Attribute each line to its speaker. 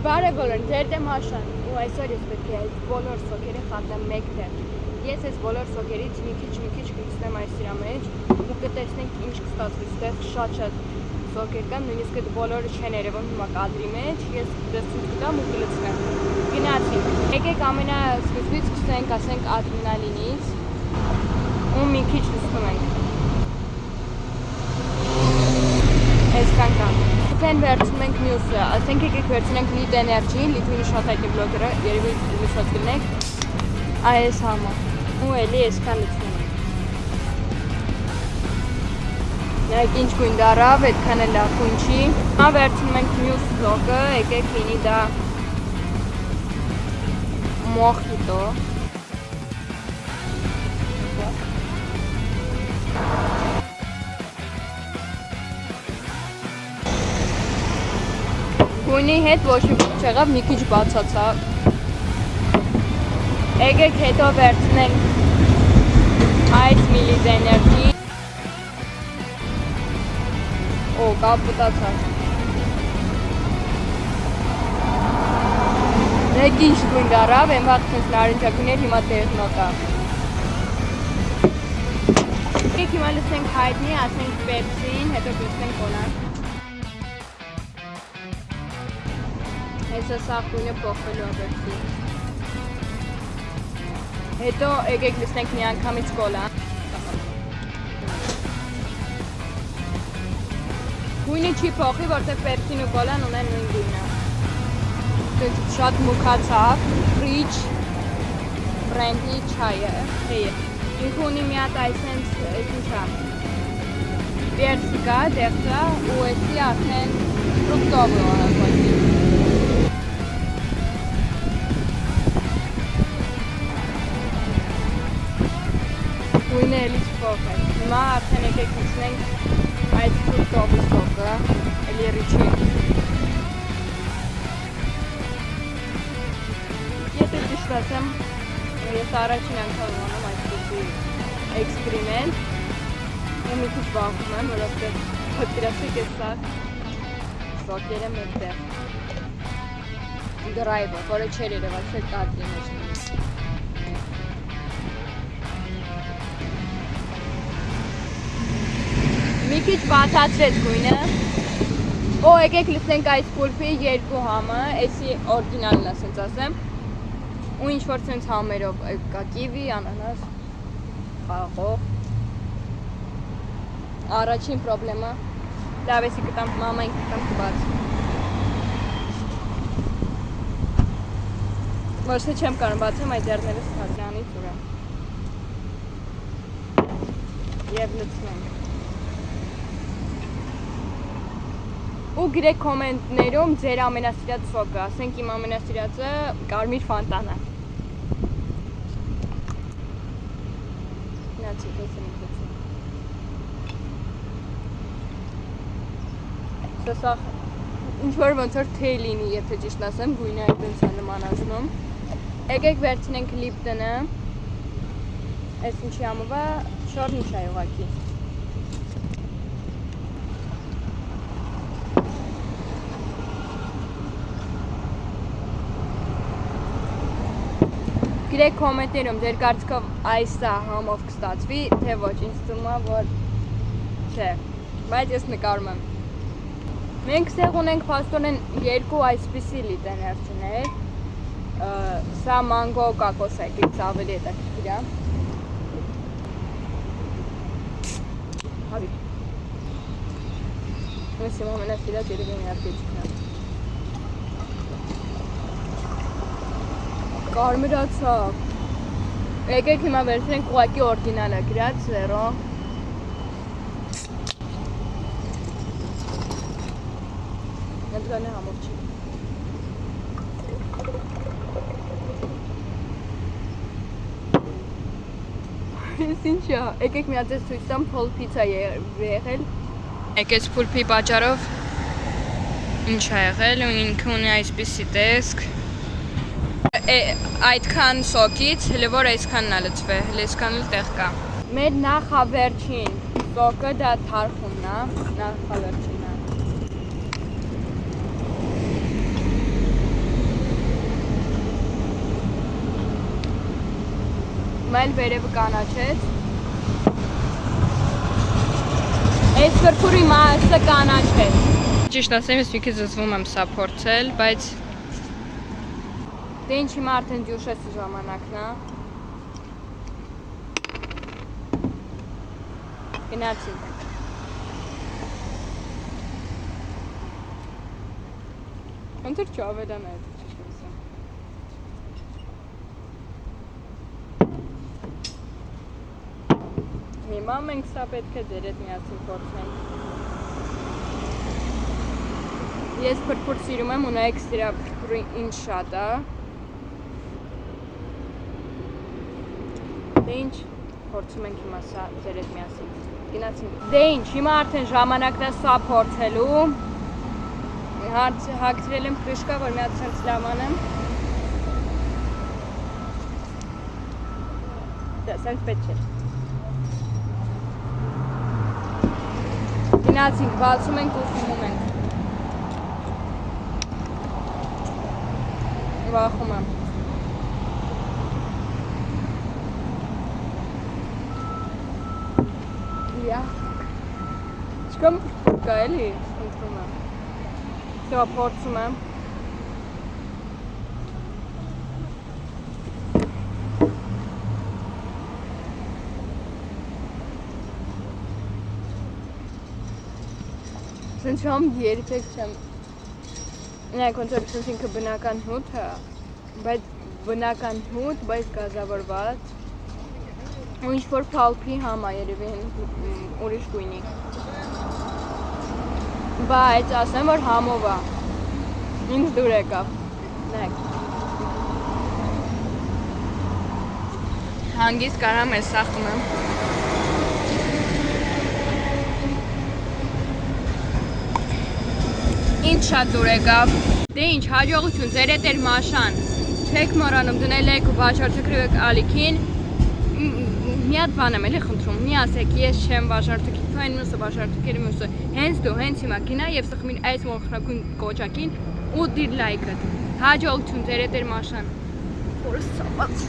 Speaker 1: Բարև բոլորին, ձեր դեմ Հաշան ու այսօր ես պետք է այս բոլոր սոկերը խատեմ մեկտեղ։ Ես այս բոլոր սոկերից մի քիչ կգցնեմ այս իրա մեջ ու կտեսնենք ինչ կստացվի, ստեղ շատ սոկեր կան, նույնիսկ այդ բոլորը չեն երևում հիմա կադրի մեջ, ես դες ցույց կտամ ու կլցնեմ։ Գնացինք։ Եկեք ամենասկզբից սկսենք, ասենք ադրենալինից ու մի քիչ լցնում ենք։ Այսքան կան։ Դեն վերցնում ենք մյուսը, ասենք եկեք վերցնենք Lead Energy, լիթուինի շատ հայտնի բլոգերը, երևի լսած կլինեք, այս համը, ու էլի այսքան լցնում ենք։ Նայեք ինչ գույն դարավ, այդքան էլ լավ գույն չի։ Հիմա վերցնում ենք մյուս սոկը, եկեք լինի դա Mojito։ Գույնի հետ ոչ մի բան չեղավ, մի քիչ բացացավ։ Եկեք հետո վերցնենք այս Lead Energy։ Օ, կապուտացավ։ Նայեք ինչ գույն դարավ, այն վաղ ցենց նարնջագույն էր, հիմա տեխնոկա։ Եկեք հիմա լսենք հայտնի, ասենք Pepsi-ին, հետո լսենք կոնակ։ Հեսա սաղ գույնը փոխվելու աբերսի։ Հետո եկեք լսնենք մի անգամից կոլա։ Գույնը չի փոխի, որտեղ Pepsi-ն ու կոլան ունեն նույն գույնը։ Շատ մուքացավ, Rich բրենդի չայը։ Ինքը ունի մի հատ այսենց ինչա։ Պերսիկա, դեղցա ու էսի արդեն ֆրուկտովը հատվածի։ Գույնը էլի չփոխ է։ Հիմա արդեն եկեք լցնենք այդ ֆրուկտովի սոկը, էլի Rich-ի։ Եթե ճիշտ ասեմ, ես առաջին անգամ անում այսպիսի էքսպերիմենտ ու մի քիչ վախում եմ, որովհետև պատկերացրեք ես սա սոկերը մեկտեղ դրայվը, որը չէր երևացել կադրի մեջ։ Մի քիչ բացացրեց գույնը։ Օ, եկեք լսենք այս պուլպի երկու համը, էսի օրիգինալն ասենց ասեմ։ Ու ինչ-որ ցենց համերով կա կիվի, անանաս, խաղող։ Առաջին պրոբլեմը, լավ էսի կտամ մամային կտամ կբացի։ Ոչ թե չեմ կարում բացեմ, այդ դերներս հազրանից ուրա։ Եվ լցնենք։ Ու գրեք կոմենտներում ձեր ամենասիրած սոկը, ասենք իմ ամենասիրածը կարմիր ֆանտան է։ Գնացի, տեսնենք լցնենք։ Սա ինչ-որ ոնց որ թեյ լինի, եթե ճիշտ ասեմ, գույնը այդպես է նմանացնում։ Եկեք վերցնենք Lipton-ը։ Այս ինչի համով է, չորնիշ է ուղղակի։ Գրեք կոմենտներում ձեր կարծիքով այս համով կստացվի, թե ոչ, ինձ թվում է, որ չէ, բայց ես նկարում եմ։ Մենք ստեղ ունենք փաստորեն երկու այսպիսի Lead Energy-ներ, սա մանգո կակոս է, գից ավելի հետաքրքիր է։ Հավի։ Ես իմ ամենասիրած երևի էներգետիկն է։ Կարմրացավ։ Եկեք հիմա վերցնենք ուղղակի օրիգինալը, գրած 0։ Նետրոնը համով չի։ Ես ինչ է, եկեք մի հատ ես ցույց տամ փոլ պիցա եղել։ Եկեք փուլպի պատճառով ինչ է եղել ու ինքը ունի այսպիսի տեսք։ Այդքան սոկից, հլը որ այսքանն է լծվել, հլը այսքան էլ տեղ կա։ Մեր նախավերջին սոկը դա թարխումն է, նախավերջինը։ հիմա էլ վերևը կանաչեց։ Այս կրկուրի մասը կանաչեց։ Ճիշտ ասեմ, ես մի քիչ զզվում եմ սա փորձել, բայց դե ինչ հիմա արդեն դյուշեսի ժամանակն է։ Գնացինք։ Ընդ չավելան այդ ճիշտ ասեմ։ Հիմա մենք սա պետք է ձեր հետ միասին փորձենք։ Ես փրփուր սիրում եմ ու նայեք սրա փրփուրի ինչ շատ է։ Դե ինչ փորձում ենք հիմա սա ձեր հետ միասին։ Գնացինք։ Դե ինչ, հիմա արդեն ժամանակն է սա փորձելու։ Հագցրել եմ կրիշկա, որ մի հատ սենց լավ անեմ։ Դա սենց պետք չէ։ Գնացինք, բացում ենք ու խմում ենք։ Վախում եմ։ Չկամ կա էլի, ընտրում եմ։ Սա փորձում եմ։ Սենց չամ երբեք չեմ։ Նայեք ոնց որ սենց ինքը բնական հոտ է, բայց բնական հոտ, բայց գազավորված։ Ու ինչ-որ պալպի համ է երևի ուրիշ գույնի։ Բայց ասեմ, որ համով է։ Ինձ դուր եկավ։ Նայեք։ Հանգիստ կարամ ես սա խմեմ։ Ինչ շատ դուր եկավ։ Դե ինչ, հաջողություն, ձեր հետ էր Մաշան։ Չեք մոռանում դնել եք ու վաճառթքրեք ալիքին։ Մի հատ բան եմ էլի խնդրում, մի ասեք, ես չեմ վաճառթքի, այն մյուսը վաճառթքերի մյուսը։ Հենց դու, հենց հիմա գնա եւ սխմին այս մոխրակուն կոճակին ու դիր լայքդ։ Հաջողություն, ձեր հետ էր Մաշան։ Որս ցաված։